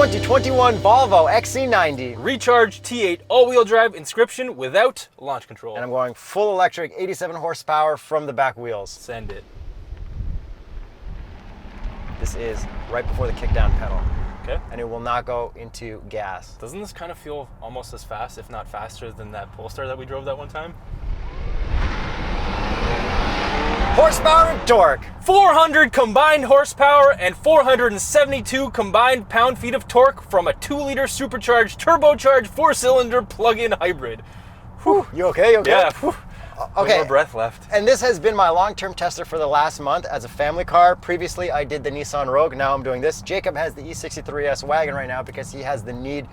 2021 Volvo XC90 Recharge T8 all-wheel drive inscription without launch control. and I'm going full electric, 87 horsepower from the back wheels. Send it. This is right before the kickdown pedal, Okay. and it will not go into gas. Doesn't this kind of feel almost as fast, if not faster, than that Polestar that we drove that one time? Horsepower and torque. 400 combined horsepower and 472 combined pound-feet of torque from a 2-liter supercharged, turbocharged, 4-cylinder plug-in hybrid. Whew. You okay? You okay? Yeah. Whew. Okay. No more breath left. And this has been my long-term tester for the last month as a family car. Previously, I did the Nissan Rogue. Now I'm doing this. Jacob has the E63S wagon right now because he has the need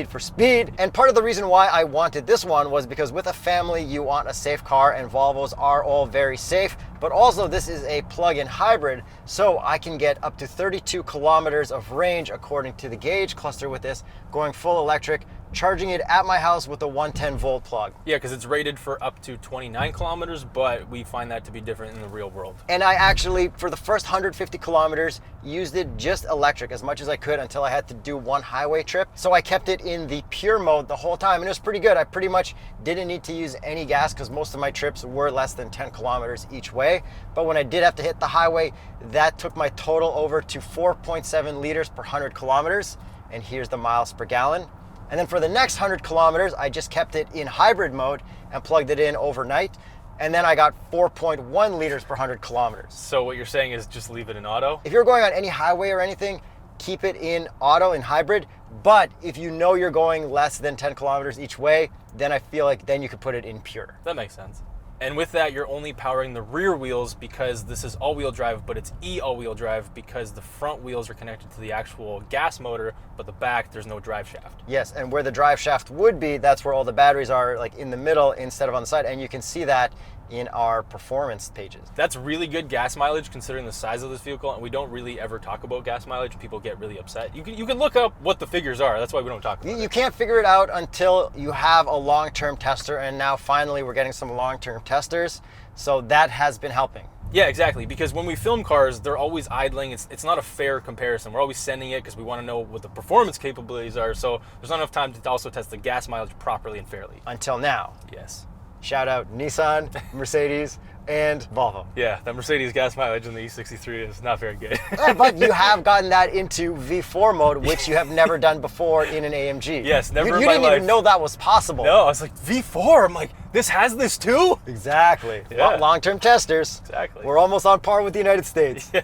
for speed. And part of the reason why I wanted this one was because with a family, you want a safe car, and Volvos are all very safe. But also, this is a plug-in hybrid, so I can get up to 32 kilometers of range according to the gauge cluster with this, going full electric, charging it at my house with a 110 volt plug. Yeah, because it's rated for up to 29 kilometers, but we find that to be different in the real world. And I actually, for the first 150 kilometers, used it just electric as much as I could until I had to do one highway trip. So I kept it in the pure mode the whole time, and it was pretty good. I pretty much didn't need to use any gas because most of my trips were less than 10 kilometers each way. But when I did have to hit the highway, that took my total over to 4.7 liters per 100 kilometers. And here's the miles per gallon. And then for the next 100 kilometers, I just kept it in hybrid mode and plugged it in overnight. And then I got 4.1 liters per 100 kilometers. So what you're saying is just leave it in auto? If you're going on any highway or anything, keep it in auto, in hybrid. But if you know you're going less than 10 kilometers each way, then I feel like then you could put it in pure. That makes sense. And with that, you're only powering the rear wheels because this is all-wheel drive, but it's all-wheel drive because the front wheels are connected to the actual gas motor, but the back, there's no drive shaft. Yes, and where the drive shaft would be, that's where all the batteries are, like in the middle instead of on the side. And you can see that in our performance pages. That's really good gas mileage considering the size of this vehicle, and we don't really ever talk about gas mileage. People get really upset. You can look up what the figures are. That's why we don't talk about it. You can't figure it out until you have a long-term tester, and now finally we're getting some long-term testers, so that has been helping. Yeah, exactly, because when we film cars, they're always idling. It's not a fair comparison. We're always sending it because we want to know what the performance capabilities are, so there's not enough time to also test the gas mileage properly and fairly. Until now. Yes. Shout out Nissan, Mercedes, and Volvo. Yeah, that Mercedes gas mileage in the E63 is not very good. But you have gotten that into V4 mode, which you have never done before in an AMG. Yes, never in my You didn't life. even know that was possible. No, I was like, V4? I'm like, this has this too? Exactly. Yeah. Well, long-term testers. Exactly. We're almost on par with the United States. Yeah.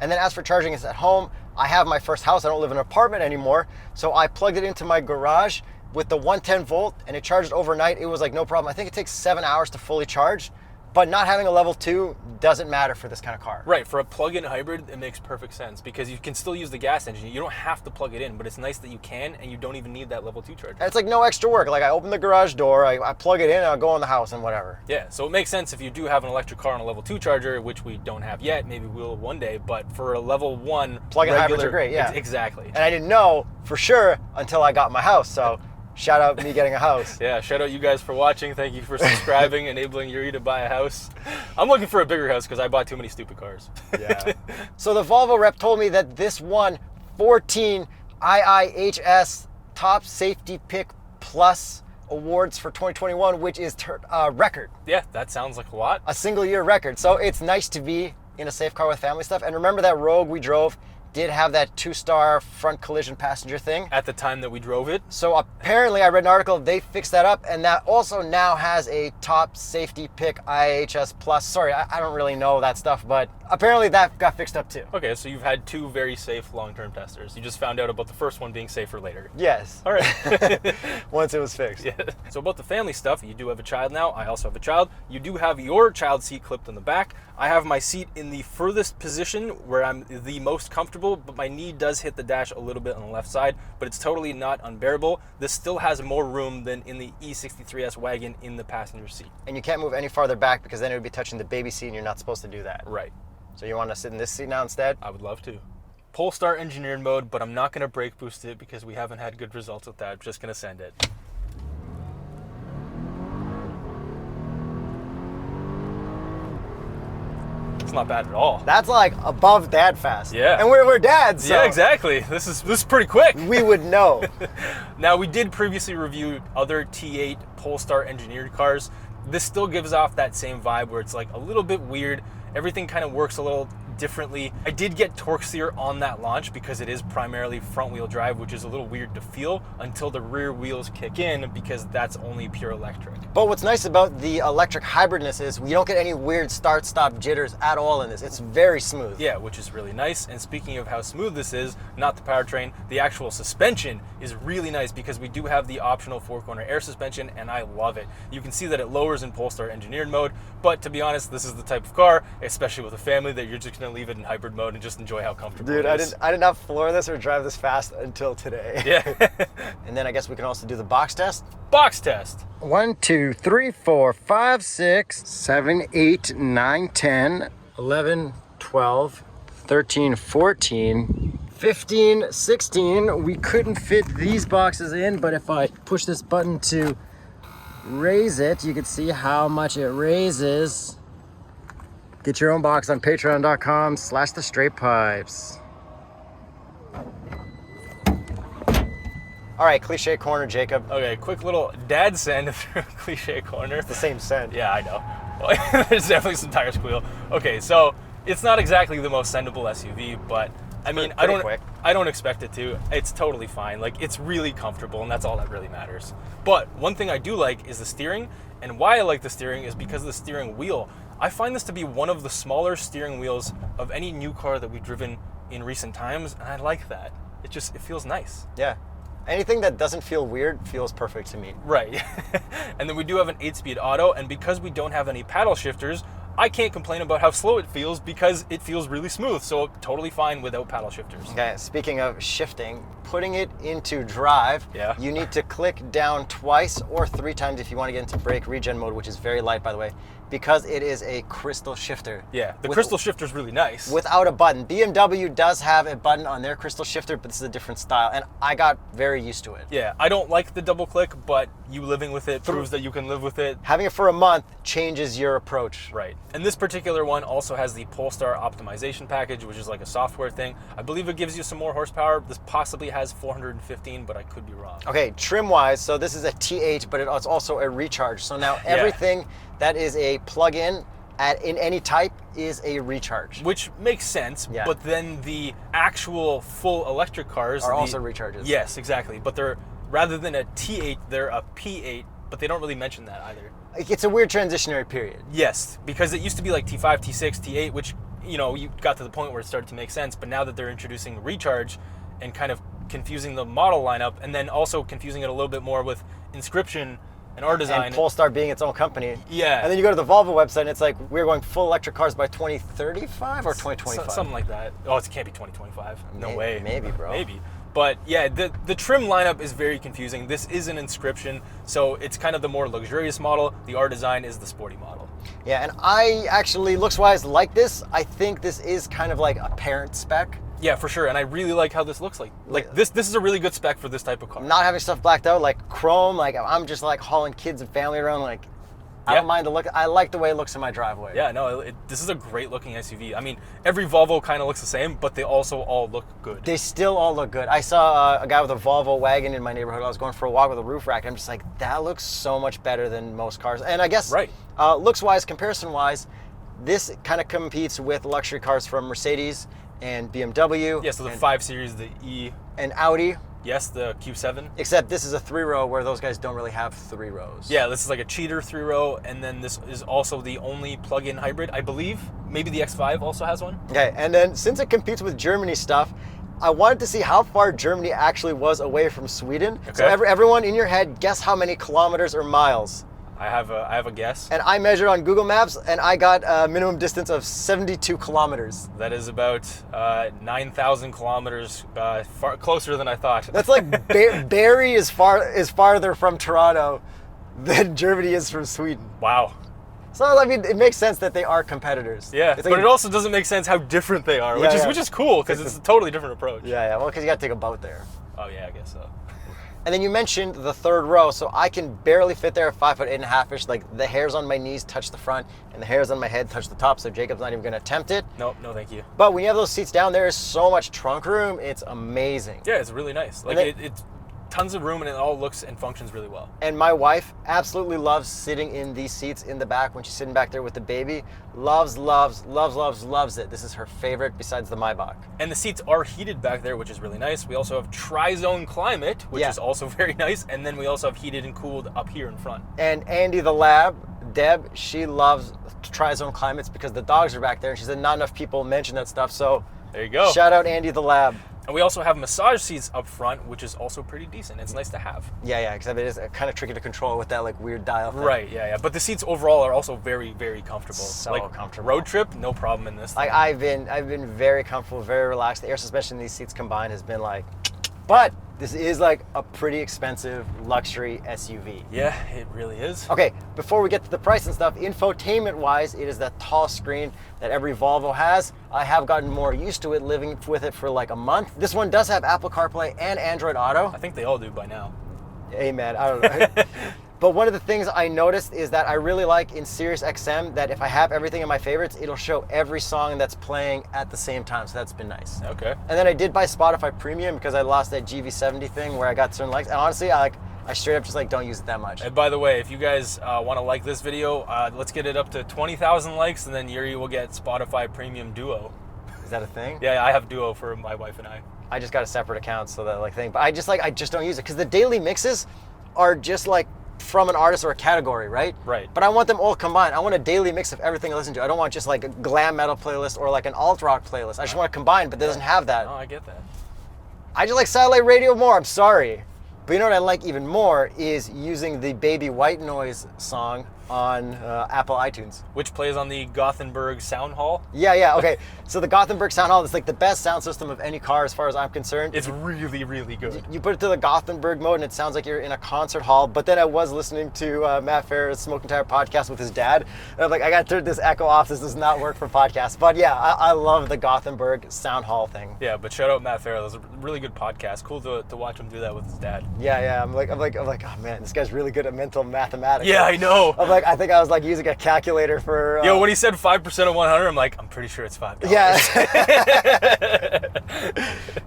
And then as for charging, it's at home. I have my first house. I don't live in an apartment anymore. So I plugged it into my garage with the 110 volt, and it charged overnight. It was like no problem. I think it takes 7 hours to fully charge, but not having a level 2 doesn't matter for this kind of car. Right, for a plug-in hybrid, it makes perfect sense because you can still use the gas engine. You don't have to plug it in, but it's nice that you can, and you don't even need that level 2 charger. And it's like no extra work. Like I open the garage door, I plug it in, and I'll go in the house and whatever. Yeah, so it makes sense if you do have an electric car and a level 2 charger, which we don't have yet, maybe we'll one day, but for a level 1 Plug-in hybrids are great, yeah. Exactly. And I didn't know for sure until I got my house, so shout out me getting a house. Yeah, shout out you guys for watching. Thank you for subscribing, enabling Yuri to buy a house. I'm looking for a bigger house because I bought too many stupid cars. Yeah. So the Volvo rep told me that this won 14 IIHS Top Safety Pick Plus awards for 2021, which is record. Yeah, that sounds like a lot. A single year record. So it's nice to be in a safe car with family stuff. And remember that Rogue we drove did have that 2-star front collision passenger thing. At the time that we drove it. So apparently I read an article, they fixed that up, and that also now has a top safety pick IHS plus. Sorry, I don't really know that stuff, but apparently that got fixed up too. Okay, so you've had 2 very safe long-term testers. You just found out about the first one being safer later. Yes. All right. Once it was fixed. Yeah. So about the family stuff, you do have a child now. I also have a child. You do have your child seat clipped in the back. I have my seat in the furthest position where I'm the most comfortable, but my knee does hit the dash a little bit on the left side, but it's totally not unbearable. This still has more room than in the E63S wagon in the passenger seat. And you can't move any farther back because then it would be touching the baby seat, and you're not supposed to do that. Right. So you want to sit in this seat now instead? I would love to. Polestar engineered mode, but I'm not going to brake boost it because we haven't had good results with that. I'm just going to send it. It's not bad at all. That's like above dad fast. Yeah. And we're dads, so Yeah, exactly. This is pretty quick. we would know. Now, we did previously review other T8 Polestar engineered cars. This still gives off that same vibe where it's like a little bit weird. Everything kind of works a little differently. I did get torque steer on that launch because it is primarily front wheel drive, which is a little weird to feel until the rear wheels kick in, because that's only pure electric. But what's nice about the electric hybridness is we don't get any weird start-stop jitters at all in this. It's very smooth. Yeah, which is really nice. And speaking of how smooth this is, not the powertrain, the actual suspension is really nice because we do have the optional 4-corner air suspension, and I love it. You can see that it lowers in Polestar engineered mode, but to be honest, this is the type of car, especially with a family, that you're just gonna leave it in hybrid mode and just enjoy how comfortable Dude, it is. I did not floor this or drive this fast until today. Yeah. And then I guess we can also do the box test. Box test. 1, 2, 3, 4, 5, 6, 7, 8, 9, 10, 11, 12, 13, 14, 15, 16. We couldn't fit these boxes in, but if I push this button to raise it, you can see how much it raises. Get your own box on patreon.com/TheStraightPipes. All right, cliche corner, Jacob. Okay, quick little dad send through cliche corner. It's the same scent. Yeah, I know. There's definitely some tire squeal. Okay, so it's not exactly the most sendable SUV, but I mean, I don't expect it to. It's totally fine. Like, it's really comfortable, and that's all that really matters. But one thing I do like is the steering, and why I like the steering is because of the steering wheel. I find this to be one of the smaller steering wheels of any new car that we've driven in recent times, and I like that. It feels nice. Yeah. Anything that doesn't feel weird feels perfect to me. Right. And then we do have an 8-speed auto, and because we don't have any paddle shifters, I can't complain about how slow it feels because it feels really smooth, so totally fine without paddle shifters. Okay, speaking of shifting, putting it into drive, you need to click down twice or 3 times if you want to get into brake regen mode, which is very light, by the way, because it is a crystal shifter. Yeah, the crystal shifter is really nice. Without a button. BMW does have a button on their crystal shifter, but this is a different style, and I got very used to it. Yeah, I don't like the double click, but you living with it proves that you can live with it. Having it for a month changes your approach. Right. And this particular one also has the Polestar optimization package, which is like a software thing. I believe it gives you some more horsepower. This possibly has 415, but I could be wrong. Okay, trim-wise, so this is a T8, but it's also a Recharge. So now everything that is a plug-in in any type is a Recharge. Which makes sense, but then the actual full electric cars are also Recharges. Yes, exactly. But they're, rather than a T8, they're a P8, but they don't really mention that either. It's a weird transitionary period. Yes, because it used to be like T5, T6, T8, which, you know, you got to the point where it started to make sense, but now that they're introducing Recharge and kind of confusing the model lineup, and then also confusing it a little bit more with Inscription and our design. And Polestar being its own company. Yeah. And then you go to the Volvo website and it's like, we're going full electric cars by 2035 or 2025? Something like that. Oh, it can't be 2025. No way. Maybe, bro. Maybe. But yeah, the trim lineup is very confusing. This is an Inscription, so it's kind of the more luxurious model. The R design is the sporty model. Yeah, and I actually, looks-wise, like this. I think this is kind of like a parent spec. Yeah, for sure, and I really like how this looks like. Like, this is a really good spec for this type of car. Not having stuff blacked out, like chrome, like I'm just like hauling kids and family around, like I don't mind the look. I like the way it looks in my driveway. Yeah, no, this is a great looking SUV. I mean, every Volvo kind of looks the same, but they also all look good. They still all look good. I saw a guy with a Volvo wagon in my neighborhood. I was going for a walk with a roof rack. I'm just like, that looks so much better than most cars. And I guess looks-wise, comparison-wise, this kind of competes with luxury cars from Mercedes and BMW. Yeah, so the 5 Series, the E. And Audi. Yes, the Q7. Except this is a 3-row where those guys don't really have 3 rows. Yeah, this is like a cheater 3-row, and then this is also the only plug-in hybrid, I believe. Maybe the X5 also has one. Okay, and then since it competes with Germany stuff, I wanted to see how far Germany actually was away from Sweden. Okay. So everyone in your head, guess how many kilometers or miles? I have a guess. And I measured on Google Maps, and I got a minimum distance of 72 kilometers. That is about 9,000 kilometers, closer than I thought. That's like Barrie is farther from Toronto than Germany is from Sweden. Wow. So I mean, it makes sense that they are competitors. Yeah, like, but it also doesn't make sense how different they are, which is cool because it's a totally different approach. Yeah, well, because you got to take a boat there. Oh yeah, I guess so. And then you mentioned the third row, so I can barely fit there at 5'8.5" Like the hairs on my knees touch the front and the hairs on my head touch the top, so Jacob's not even gonna attempt it. Nope, no thank you. But when you have those seats down, there is so much trunk room, it's amazing. Yeah, it's really nice. Like it's tons of room and it all looks and functions really well. And my wife absolutely loves sitting in these seats in the back when she's sitting back there with the baby. Loves it. This is her favorite besides the Maybach. And the seats are heated back there, which is really nice. We also have tri-zone climate, which is also very nice. And then we also have heated and cooled up here in front. And Andy the lab, Deb, she loves tri-zone climates because the dogs are back there. And she said not enough people mention that stuff. So there you go. Shout out Andy the lab. And we also have massage seats up front, which is also pretty decent. It's nice to have. Yeah, because it is kind of tricky to control with that like weird dial thing. Right, yeah. But the seats overall are also very, very comfortable. So like, comfortable. Road trip, no problem in this thing. I've been very comfortable, very relaxed. The air suspension in these seats combined has been like, but this is like a pretty expensive luxury SUV. Yeah, it really is. Okay, before we get to the price and stuff, infotainment-wise, it is that tall screen that every Volvo has. I have gotten more used to it, living with it for like a month. This one does have Apple CarPlay and Android Auto. I think they all do by now. Hey man, I don't know. But one of the things I noticed is that I really like in Sirius XM that if I have everything in my favorites, it'll show every song that's playing at the same time. So that's been nice. Okay. And then I did buy Spotify Premium because I lost that GV70 thing where I got certain likes. And honestly, I straight up just like don't use it that much. And by the way, if you guys want to like this video, let's get it up to 20,000 likes, and then Yuri will get Spotify Premium Duo. Is that a thing? Yeah, I have Duo for my wife and I. I just got a separate account, so that like thing. But I just don't use it because the daily mixes are just like from an artist or a category, right? Right. But I want them all combined. I want a daily mix of everything I listen to. I don't want just like a glam metal playlist or like an alt rock playlist. I just want to combine, but it doesn't have that. Oh, I get that. I just like satellite radio more. I'm sorry. But you know what I like even more is using the Baby White Noise song on Apple iTunes. Which plays on the Gothenburg Sound Hall. Yeah, okay. So the Gothenburg Sound Hall is like the best sound system of any car as far as I'm concerned. It's really, really good. You put it to the Gothenburg mode and it sounds like you're in a concert hall. But then I was listening to Matt Farah's Smoking Tire podcast with his dad. And I'm like, I got to turn this echo off. This does not work for podcasts. But yeah, I love the Gothenburg Sound Hall thing. Yeah, but shout out Matt Farah. That was a really good podcast. Cool to watch him do that with his dad. Yeah. I'm like, oh man, this guy's really good at mental mathematics. Yeah, I know. I think I was like using a calculator for. Yo, when he said 5% of 100, I'm like, I'm pretty sure it's $5. Yeah.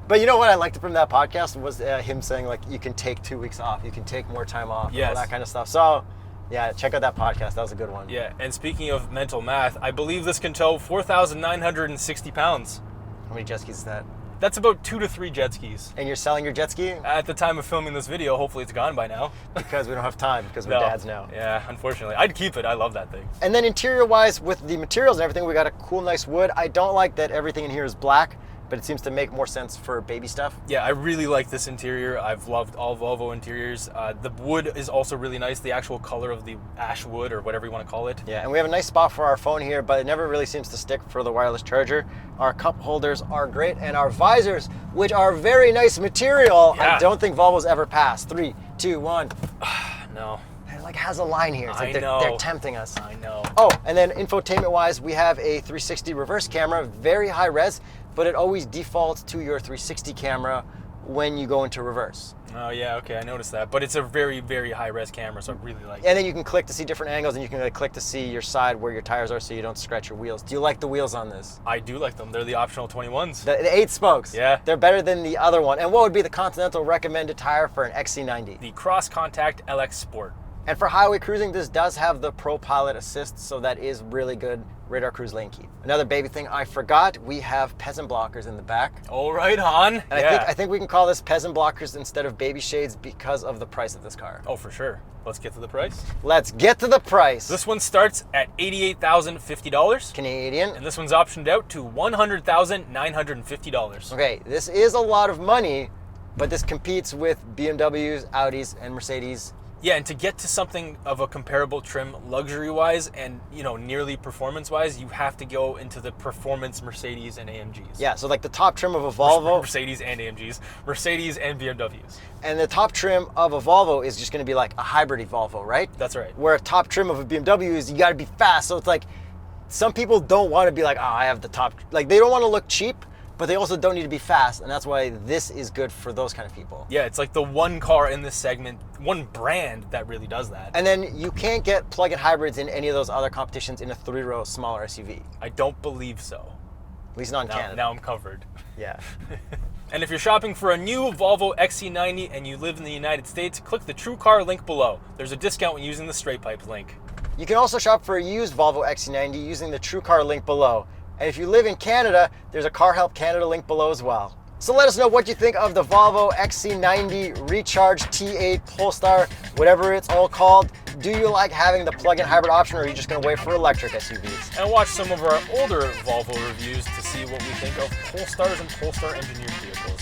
But you know what I liked from that podcast was him saying like you can take 2 weeks off, you can take more time off, all that kind of stuff. So yeah, check out that podcast. That was a good one. Yeah, and speaking of mental math, I believe this can tow 4,960 pounds. How many jet skis is that? That's about 2 to 3 jet skis. And you're selling your jet ski? At the time of filming this video, hopefully it's gone by now. Because we don't have time, because we're dads now. Yeah, unfortunately. I'd keep it. I love that thing. And then interior-wise, with the materials and everything, we got a cool, nice wood. I don't like that everything in here is black, but it seems to make more sense for baby stuff. Yeah, I really like this interior. I've loved all Volvo interiors. The wood is also really nice, the actual color of the ash wood or whatever you want to call it. Yeah, and we have a nice spot for our phone here, but it never really seems to stick for the wireless charger. Our cup holders are great, and our visors, which are very nice material, yeah. I don't think Volvo's ever passed. 3, 2, 1. No. It like has a line here. It's like they're tempting us. I know. Oh, and then infotainment-wise, we have a 360 reverse camera, very high res, but it always defaults to your 360 camera when you go into reverse. Oh yeah, okay, I noticed that. But it's a very, very high res camera, so I really like it. And then you can click to see different angles, and you can like click to see your side where your tires are so you don't scratch your wheels. Do you like the wheels on this? I do like them. They're the optional 21s. The 8 spokes. Yeah. They're better than the other one. And what would be the Continental recommended tire for an XC90? The Cross Contact LX Sport. And for highway cruising, this does have the Pro Pilot Assist, so that is really good radar cruise lane keep. Another baby thing I forgot, we have peasant blockers in the back. All right, hon. And I think we can call this peasant blockers instead of baby shades because of the price of this car. Oh, for sure. Let's get to the price. Let's get to the price. This one starts at $88,050. Canadian. And this one's optioned out to $100,950. Okay, this is a lot of money, but this competes with BMWs, Audis, and Mercedes. Yeah, and to get to something of a comparable trim luxury-wise and, you know, nearly performance-wise, you have to go into the performance Mercedes and AMGs. Yeah, so like the top trim of a Volvo. Mercedes and AMGs. Mercedes and BMWs. And the top trim of a Volvo is just going to be like a hybrid Volvo, right? That's right. Where a top trim of a BMW is you got to be fast. So it's like some people don't want to be like, oh, I have the top. Like they don't want to look cheap, but they also don't need to be fast, and that's why this is good for those kind of people. Yeah, it's like the one car in this segment, one brand that really does that. And then you can't get plug-in hybrids in any of those other competitions in a 3-row smaller SUV. I don't believe so. At least not in Canada. Now I'm covered. Yeah. And if you're shopping for a new Volvo XC90 and you live in the United States, click the TrueCar link below. There's a discount when using the TheStraightPipes link. You can also shop for a used Volvo XC90 using the TrueCar link below. And if you live in Canada, there's a Car Help Canada link below as well. So let us know what you think of the Volvo XC90 Recharge T8 Polestar, whatever it's all called. Do you like having the plug-in hybrid option, or are you just going to wait for electric SUVs? And watch some of our older Volvo reviews to see what we think of Polestars and Polestar engineered vehicles.